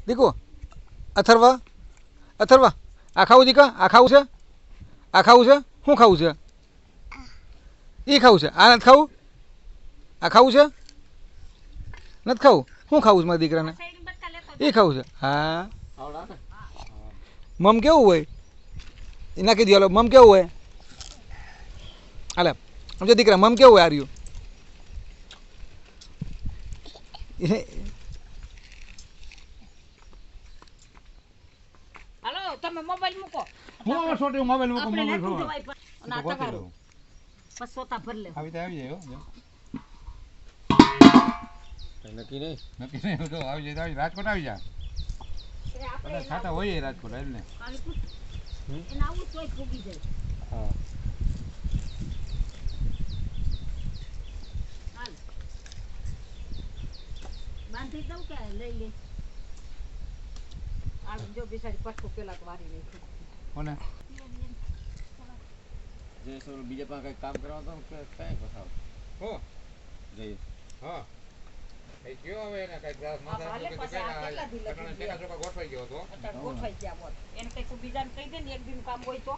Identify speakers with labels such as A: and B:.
A: દીકુ અથર્વા અથર્વા આ ખાવું દીકા આ ખાવું છે આ ખાવું છે શું ખાવું છે એ ખાવું છે આ નથી ખાવું આ ખાવું છે નથી ખાવું શું ખાવું છે મારા દીકરાને એ ખાવું છે હા મમ કેવું હોય એ નાખી દો મમ કેવું હોય હાલે સમજો દીકરા મમ કેવું હોય આર્યું
B: હાલો તમે મોબાઈલ મૂકો
C: હું છોટી મોબાઈલ મૂકો
B: આપણે
C: મોબાઈલ
B: નથી
C: ખોવા
B: જવાય પણ અને આ તમારું પસોતા ભર લે
C: આવી જાય હો
D: નક્કી નહીં
C: નક્કી નહીં તો આવી જાય રાજકોટ આવી જા બધા છાટા હોય રાજકોટ એટલે
B: એને આવું તોય ફૂગી જાય
D: હા
B: હાલ બાંધી દઉં કે લઈ લે આ જો બિચારી પટકો પેલા તો વારી રહી
C: કોને
D: જે સોલ બીજા પાસે કઈ કામ કરવા તો કઈ બતાવ
C: હો
D: જઈ
C: હા એ કયો હવે એને કઈ ગ્લાસ માથા કે તો કઈ ના ચોકા ગોઠવાઈ ગયો તો
B: અત્યારે ગોઠવાઈ ગયા હોત એને કઈ બીજાને કહી દે ને એક દિન કામ હોય તો